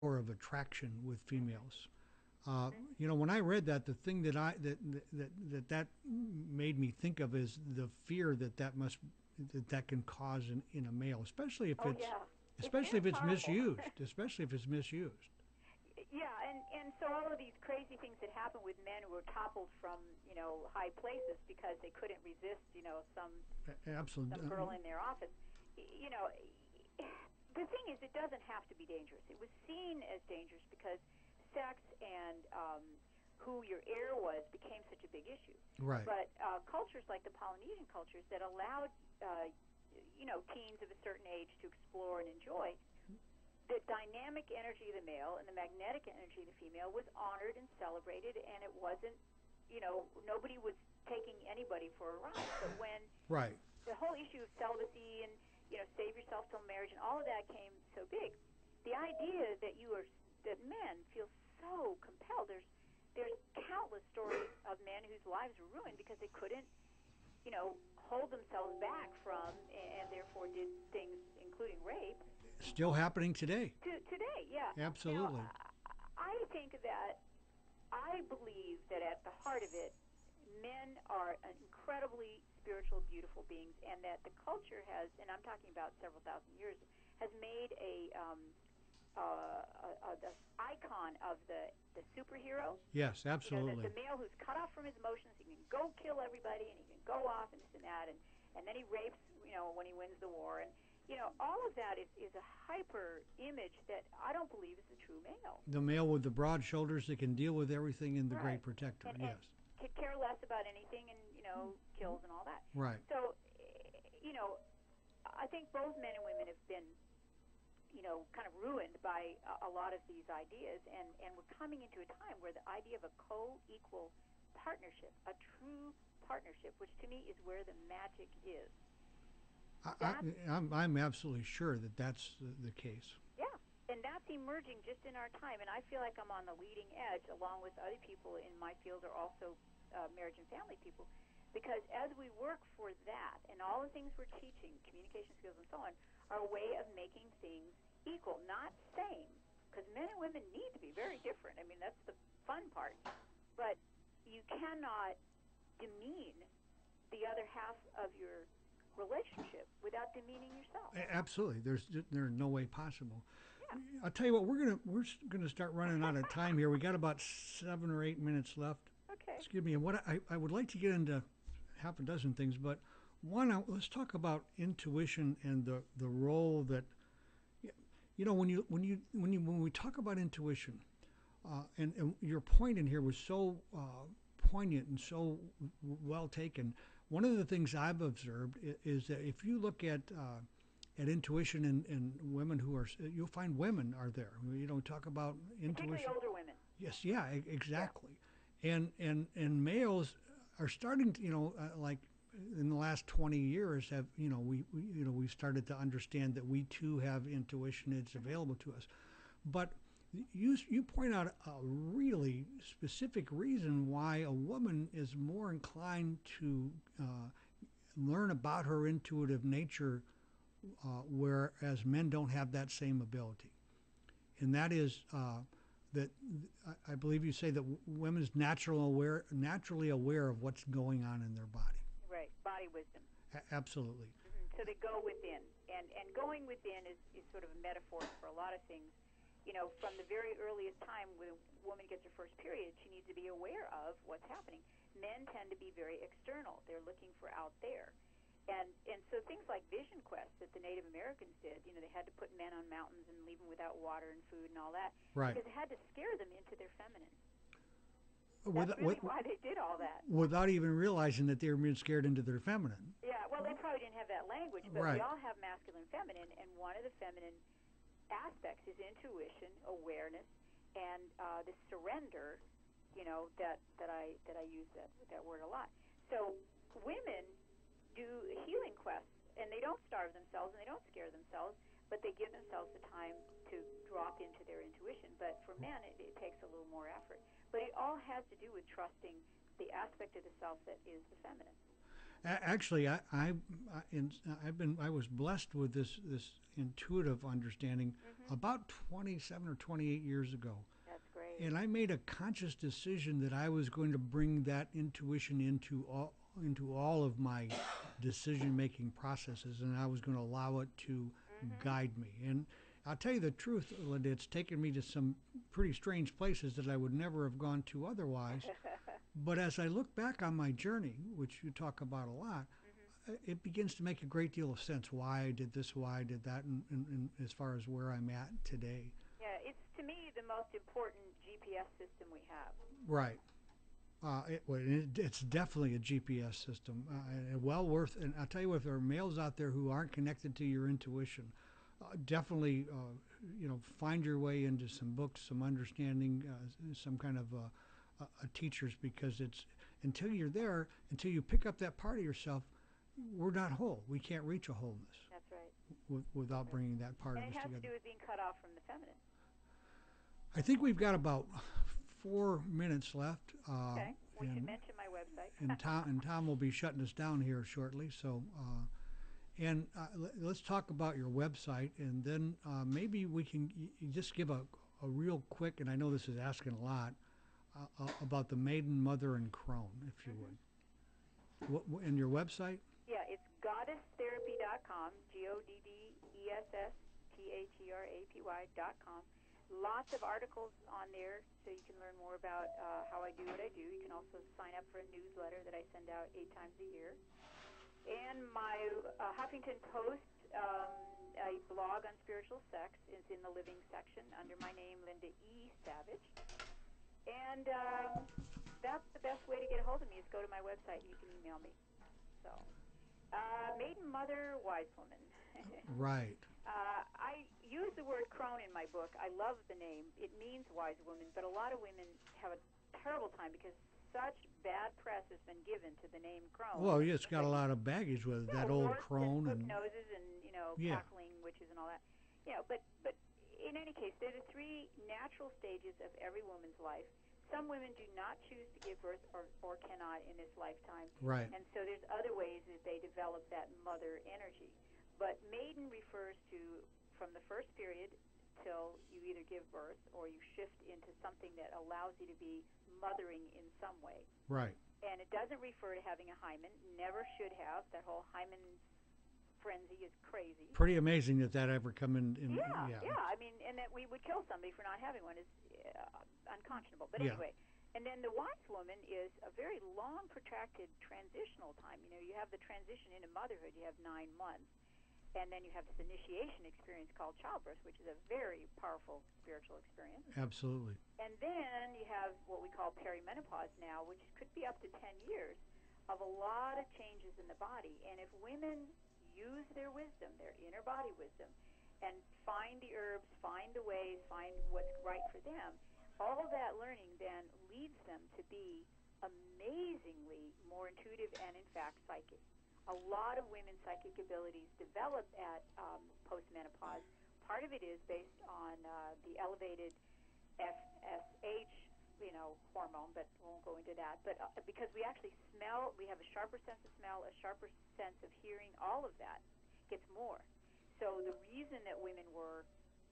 or of attraction with females. Mm-hmm. When I read that, the thing that made me think of is the fear that can cause in a male, Oh yeah, it's especially very if it's powerful. misused, especially if it's misused. Yeah, and so all of these crazy things that happen with men who were toppled from high places because they couldn't resist some Absolutely. girl in their office. You know, the thing is, it doesn't have to be dangerous. It was seen as dangerous because sex and who your heir was became such a big issue. Right. But cultures like the Polynesian cultures that allowed teens of a certain age to explore and enjoy, the dynamic energy of the male and the magnetic energy of the female was honored and celebrated, and it wasn't, nobody was taking anybody for a ride. But when Right. the whole issue of celibacy and save yourself till marriage and all of that came so big, the idea that men feel so compelled. There's countless stories of men whose lives were ruined because they couldn't hold themselves back from and therefore did things including rape Still happening today. today. Yeah. Now Absolutely. I think that I believe that at the heart of it, men are incredibly spiritual, beautiful beings, and that the culture has, and I'm talking about several thousand years, has made the icon of the superhero. Yes, The absolutely. male who's cut off from his emotions. He can go kill everybody, and he can go off and this and that, and then he rapes, when he wins the war, and all of that is a hyper image that I don't believe is the true male. The male with the broad shoulders that can deal with everything and the great Right. protector. And Yes. could care less about anything, and kills and all that. Right. So, I think both men and women have been kind of ruined by a lot of these ideas, and we're coming into a time where the idea of a co-equal partnership, a true partnership, which to me is where the magic is. I, I, That's I'm absolutely sure that that's the case. Yeah, and that's emerging just in our time, and I feel like I'm on the leading edge, along with other people in my field are also marriage and family people, because as we work for that, and all the things we're teaching, communication skills and so on, are a way of making things equal, not same, because men and women need to be very different. I mean, that's the fun part, but you cannot demean the other half of your relationship without demeaning yourself. Absolutely. There's no way possible. Yeah. I'll tell you what. We're gonna start running out of time here. We got about 7 or 8 minutes left. Okay. Excuse me. And what I would like to get into half a dozen things, but let's talk about intuition and the role that when we talk about intuition, and your point in here was so poignant and so well taken. One of the things I've observed is that if you look at intuition and women who are, you'll find women are there. Talk about Particularly intuition. older women. Yes, yeah, Yeah. exactly. And males are starting to, like in the last 20 years have, we've started to understand that we too have intuition. It's Mm-hmm. available to us. But you point out a really specific reason why a woman is more inclined to learn about her intuitive nature, whereas men don't have that same ability. And that is that I believe you say that women's naturally aware of what's going on in their body. Right. Body wisdom. Absolutely. So they go within, and going within is sort of a metaphor for a lot of things. From the very earliest time when a woman gets her first period, she needs to be aware of what's happening. Men tend to be very external; they're looking for out there, and so things like vision quests that the Native Americans did. They had to put men on mountains and leave them without water and food and all that Right. because it had to scare them into their feminine. That's With, with, really why they did all that. without even realizing that they were being scared into their feminine. Yeah, well, they probably didn't have that language, but we Right. all have masculine, feminine, and one of the feminine aspects is intuition, awareness, and the surrender. That I use that word a lot. So women do healing quests, and they don't starve themselves and they don't scare themselves, but they give themselves the time to drop into their intuition. But for men, it takes a little more effort. But it all has to do with trusting the aspect of the self that is the feminine. Actually, I was blessed with this intuitive understanding Hmm. about 27 or 28 years ago. That's great. And I made a conscious decision that I was going to bring that intuition into all of my decision making processes, and I was going to allow it to Hmm. guide me. And I'll tell you the truth, Linda, it's taken me to some pretty strange places that I would never have gone to otherwise. But as I look back on my journey, which you talk about a lot, Hmm. it begins to make a great deal of sense why I did this, why I did that, and as far as where I'm at today. Yeah, it's to me the most important GPS system we have. Right. It's definitely a GPS system, Hmm. and well worth. And I'll tell you, if there are males out there who aren't connected to your intuition, definitely, find your way into some books, some understanding, some kind of a teachers, because it's until you're there, until you pick up that part of yourself, we're not whole. We can't reach a wholeness That's right. That's without right. bringing that part And of it us has to together. do with being cut off from the feminine. I think we've got about 4 minutes left, Okay. We should and mention my website. Tom will be shutting us down here shortly. So, let's talk about your website, and then maybe we can just give a real quick. And I know this is asking a lot about the maiden, mother, and crone, if you Hmm. would. And your website? Yeah, it's goddesstherapy.com, GODDSSTHERAPY.com. Lots of articles on there so you can learn more about how I do what I do. You can also sign up for a newsletter that I send out 8 times a year. And my Huffington Post, a blog on spiritual sex, is in the living section under my name, Linda E. Savage. And that's the best way to get a hold of me is go to my website and you can email me. So, maiden, mother, wise woman. Right. I use the word crone in my book. I love the name. It means wise woman, but a lot of women have a terrible time because such bad press has been given to the name crone. Well, yeah, it's got a lot of baggage with it, that old Warts and crone, hook and noses and yeah, cackling witches and all that. But in any case, there are 3 natural stages of every woman's life. Some women do not choose to give birth or cannot in this lifetime, right, and so there's other ways that they develop that mother energy. But maiden refers to from the first period till you either give birth or you shift into something that allows you to be mothering in some way. right. And it doesn't refer to having a hymen. Never should have. That whole hymen frenzy is crazy. Pretty amazing that ever come Yeah, yeah, yeah. I mean, and that we would kill somebody for not having one is unconscionable. But yeah, anyway, and then the wise woman is a very long, protracted transitional time. You have the transition into motherhood. You have 9 months. And then you have this initiation experience called childbirth, which is a very powerful spiritual experience. absolutely. And then you have what we call perimenopause now, which could be up to 10 years of a lot of changes in the body. And if women use their wisdom, their inner body wisdom, and find the herbs, find the ways, find what's right for them, all of that learning then leads them to be amazingly more intuitive and, in fact, psychic. A lot of women's psychic abilities develop at postmenopause. Part of it is based on the elevated FSH, hormone, but we won't go into that. But because we actually smell, we have a sharper sense of smell, a sharper sense of hearing, all of that gets more. So the reason that women were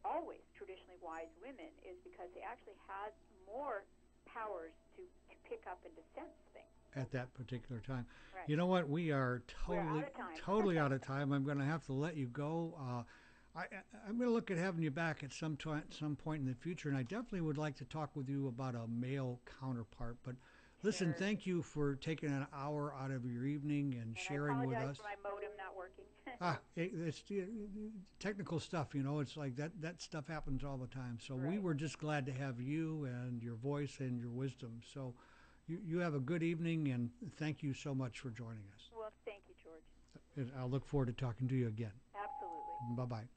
always traditionally wise women is because they actually had more powers to pick up and to sense things. At that particular time. Right. You know what? We are We're out of time. totally out of time. I'm going to have to let you go. I'm going to look at having you back at some point in the future, and I definitely would like to talk with you about a male counterpart. But listen, Sure. thank you for taking an hour out of your evening and And sharing I with apologize us. for my modem not working. It's technical stuff, It's like that stuff happens all the time. So we Right. were just glad to have you and your voice and your wisdom. So you have a good evening, and thank you so much for joining us. Well, thank you, George. And I'll look forward to talking to you again. Absolutely. Bye-bye.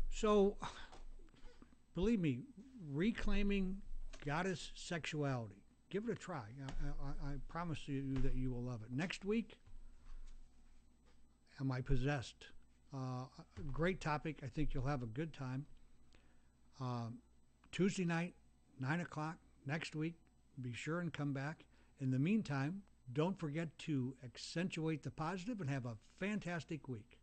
So, believe me, reclaiming goddess sexuality. Give it a try. I promise you that you will love it. Next week, am I possessed? Great topic. I think you'll have a good time. Tuesday night, 9 o'clock next week. Be sure and come back. In the meantime, Don't forget to accentuate the positive and have a fantastic week.